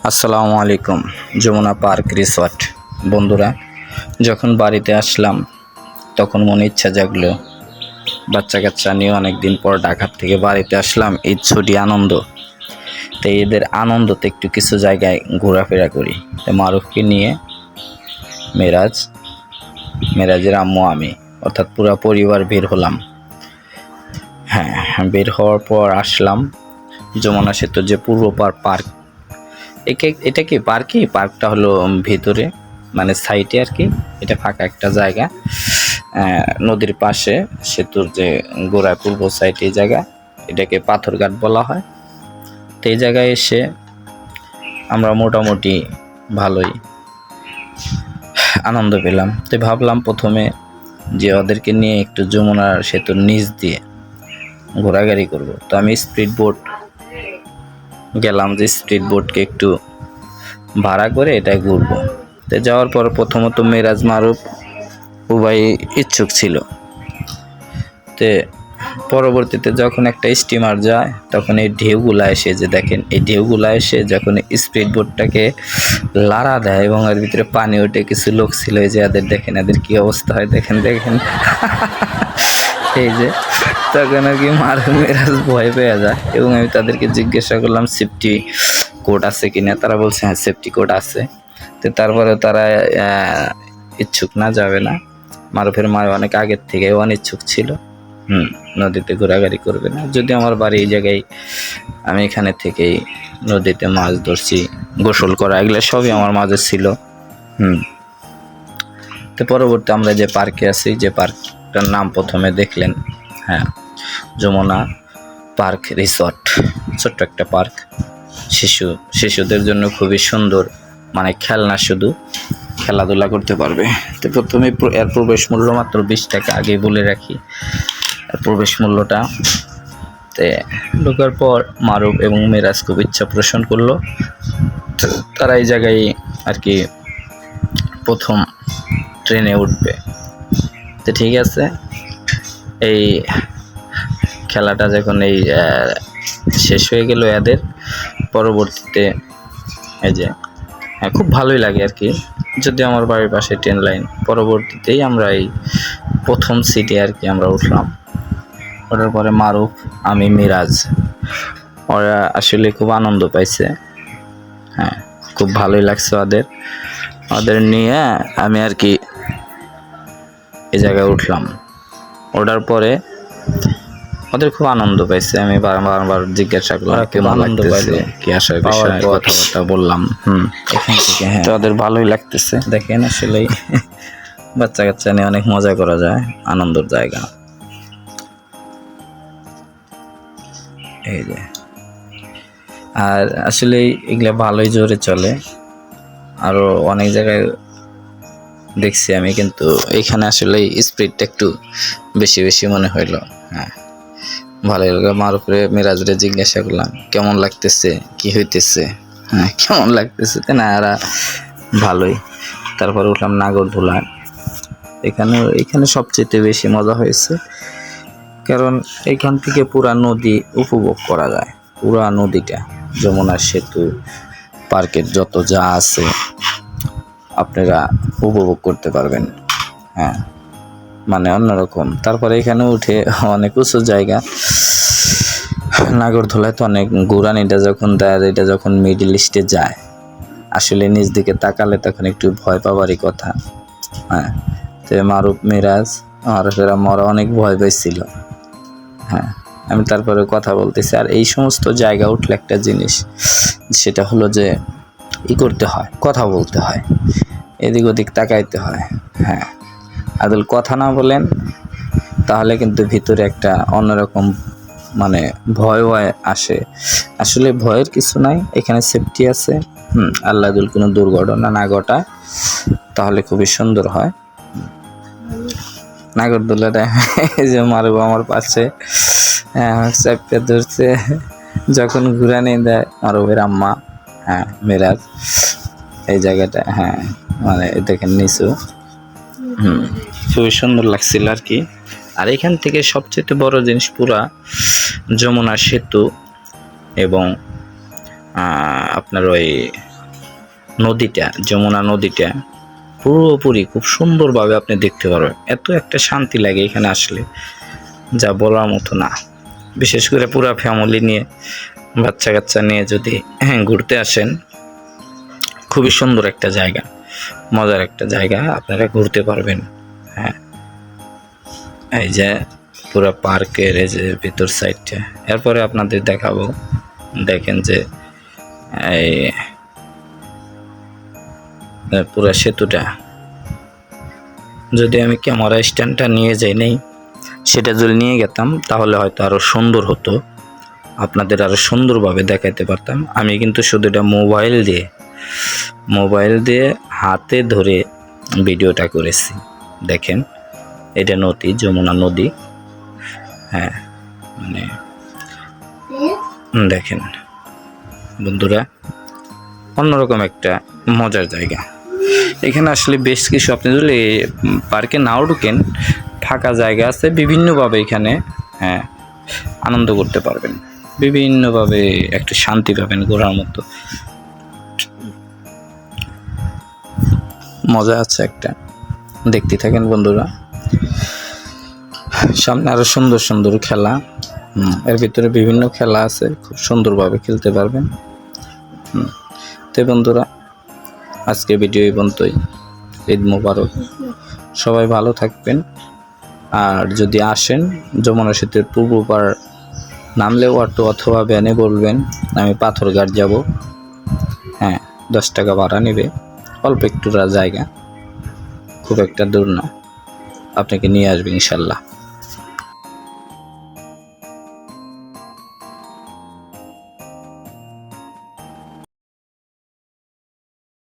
আসসালামু আলাইকুম। Jamuna park resort বন্ধুরা, যখন বাড়িতে আসলাম তখন মনে ইচ্ছা জাগলো বাচ্চা কাচ্চা নিয়ে অনেক দিন পর ঢাকা থেকে বাড়িতে আসলাম, ঈদ ছুটি আনন্দ। তো এদের আনন্দতে একটু কিছু জায়গায় ঘোরাফেরা করি। তো মারুফকে নিয়ে মেরাজের আম্মু আমি অর্থাৎ পুরো পরিবার বের হলাম। বের হওয়ার পর আসলাম যমুনা সেতুর যে পূর্ব পার্ক। এটা কি পার্কটা হলো ভিতরে, মানে সাইডে আর কি। এটা ফাঁকা একটা জায়গা, নদীর পাশে সেতুর যে গোড়ায় পূর্ব সাইড, এই জায়গা এটাকে পাথরঘাট বলা হয়। তো এই জায়গায় এসে আমরা মোটামুটি ভালোই আনন্দ পেলাম। তো ভাবলাম প্রথমে যে ওদেরকে নিয়ে একটু যমুনার সেতুর নিচ দিয়ে ঘোরাঘুরি করব। তো আমি স্পিড বোট গেলাম, যে স্পিড বোটকে একটু ভাড়া করে এটাই ঘুরবো। তো যাওয়ার পর প্রথমত মেরাজ মারুফ উভয় ইচ্ছুক ছিল। তো পরবর্তীতে যখন একটা স্টিমার যায় তখন এই ঢেউগুলা এসে, যে দেখেন এই ঢেউগুলা এসে যখন স্পিড বোটটাকে লাড়া দেয় এবং এর ভিতরে পানি ওঠে, কিছু লোক ছিল এই যে এদের দেখেন, এদের কি অবস্থা হয় দেখেন এই যে তখন আর কি মেরাজ ভয় পেয়ে যায়। এবং আমি তাদেরকে জিজ্ঞাসা করলাম সেফটি কোড আছে কিনা। তারা বলছে হ্যাঁ সেফটি কোড আছে। তো তারপরে তারা ইচ্ছুক না, যাবে না। মারুফের মা অনেক আগের থেকে অনিচ্ছুক ছিল, নদীতে ঘোরাঘুরি করবে না। যদি আমার বাড়ি এই জায়গায়, আমি এখানে থেকেই নদীতে মাছ ধরছি, গোসল করা, এগুলো সবই আমার মাঝে ছিল। তো পরবর্তী আমরা যে পার্কে আছি, যে পার্কটার নাম প্রথমে দেখলেন, যমুনা পার্ক রিসর্ট। ছোট্ট একটা পার্ক, শিশুদের জন্য খুবই সুন্দর, মানে খেলনা, শুধু খেলাধুলা করতে পারবে। তো প্রথমে এর প্রবেশ মূল্য মাত্র 20 টাকা, আগেই বলে রাখি প্রবেশ মূল্যটা। তে ঢোকার পর মারুফ এবং মেরাজ খুব ইচ্ছা পোষণ করলো, তারা এই জায়গায় আর কি প্রথম ট্রেনে উঠবে। তো ঠিক আছে, এই খেলাটা যখন এই শেষ হয়ে গেল এদের, পরবর্তীতে এই যে খুব ভালোই লাগে আর কি। যদি আমার বাড়ির পাশে ট্রেন লাইন, পরবর্তীতেই আমরা এই প্রথম সিটে আর কি আমরা উঠলাম। ওঠার পরে মারুফ, আমি, মিরাজ, ওরা আসলে খুব আনন্দ পাইছে। খুব ভালোই লাগছে ওদের নিয়ে আমি আর কি এই জায়গায় উঠলাম। ওঠার পরে ওদের খুব আনন্দ পাইছে। আমি বারবার জিজ্ঞাসা করলাম কেমন আনন্দ পাইলো, কি আসার বিষয়ে কথাবার্তা বললাম। এখান থেকে তো ওদের ভালোই লাগতেছে। দেখেন আসলেই বাচ্চা কাচ্চা নিয়ে অনেক মজা করা যায়, আনন্দের জায়গা। এই যে আর আসলে এগুলা ভালোই জোরে চলে, আরো অনেক জায়গায় দেখছি আমি, কিন্তু এখানে আসলে স্পিডটা একটু বেশি মনে হইলো। ভালোই লাগে। মারুফরে মিরাজরে জিজ্ঞাসা করলাম কেমন লাগতেছে, কি হইতেছে, কেমন লাগতেছে। না এরা ভালোই। তারপর উঠলাম নাগরদোলায়। এখানে সবচেয়ে বেশি মজা হয়েছে, কারণ এখান থেকে পুরা নদী উপভোগ করা যায়। পুরা নদীটা, যমুনা সেতু, পার্কের যত যা আছে আপনারা উপভোগ করতে পারবেন। মানে অন্যরকম। তারপরে এখানে উঠে অনেক উঁচু জায়গা, নাগরদোলায় তো অনেক ঘুরান। এটা যখন মিডল ইস্টে যায়, আসলে নিজ দিকে তাকালে তখন একটু ভয় পাবারই কথা। তো মারুফ, মিরাজ, আমার অনেক ভয় পাইছিল। আমি তারপরে কথা বলতেছি। আর এই সমস্ত জায়গা উঠলে একটা জিনিস, সেটা হলো যে করতে হয়, কথা বলতে হয়, এদিক ওদিক তাকাইতে হয়। আদল কথা না বলেন তাহলে কিন্তু ভিতরে একটা অন্যরকম মানে ভয় আসে। আসলে ভয়ের কিছু নাই, এখানে সেফটি আছে। আল্লাহ কোনো দুর্ঘটনা না ঘটায়, তাহলে খুবই সুন্দর হয়। নাগরদোলাটা যে মারুফ আমার পাশে চাপতে ধরছে, যখন ঘুরানি দেয় মারুফের আম্মা, মিরাজ, এই জায়গাটা মানে দেখেন নিচু, খুবই সুন্দর লাগছিল আর কি। আর এখান থেকে সবচেয়ে বড় জিনিস পুরা যমুনা সেতু এবং আপনার ওই নদীটা, যমুনা নদীটা পুরোপুরি খুব সুন্দরভাবে আপনি দেখতে পারবেন। এত একটা শান্তি লাগে এখানে আসলে যা বলার মতো না। বিশেষ করে পুরো ফ্যামিলি নিয়ে, বাচ্চা কাচ্চা নিয়ে যদি ঘুরতে আসেন, খুবই সুন্দর একটা জায়গা, মজার একটা জায়গা, আপনারা ঘুরতে পারবেন। হ্যাঁ, এই যে পুরো পার্কের এই যে ভিতর সাইডটা, এরপরে আপনাদের দেখাবো। দেখেন যে এই পুরো সেতুটা, যদি আমি ক্যামেরা স্ট্যান্ডটা নিয়ে যাই নেই, সেটা যদি নিয়ে যেতাম তাহলে হয়তো আরও সুন্দর হতো, আপনাদের আরও সুন্দরভাবে দেখাতে পারতাম। আমি কিন্তু শুধু এটা মোবাইল দিয়ে হাতে ধরে ভিডিওটা করেছি। দেখেন এটা নদী, যমুনা নদী। হ্যাঁ, মানে দেখেন বন্ধুরা, অন্যরকম একটা মজার জায়গা। এখানে আসলে বেশ কিছু, আপনি যদি পার্কে নাও ঢুকেন, ফাঁকা জায়গা আছে বিভিন্নভাবে এখানে, হ্যাঁ, আনন্দ করতে পারবেন, বিভিন্নভাবে একটা শান্তি পাবেন, ঘোরার মতো মজা আছে একটা। দেখতে থাকেন বন্ধুরা, সামনে আরো সুন্দর সুন্দর খেলা, এর ভিতরে বিভিন্ন খেলা আছে, খুব সুন্দরভাবে খেলতে পারবেন। তো বন্ধুরা, আজকে ভিডিও এই পর্যন্তই। ঈদ মোবারক, সবাই ভালো থাকবেন। আর যদি আসেন যমুনা সেতুর পূর্ব পার নামলে অটো অথবা ভ্যানে বলবেন আমি পাথরঘাট যাব। হ্যাঁ, 10 টাকা ভাড়া নেবে, অল্প একটু জায়গা, খুব একটা দূর না, আপনাকে নিয়ে আসবে ইনশাল্লাহ।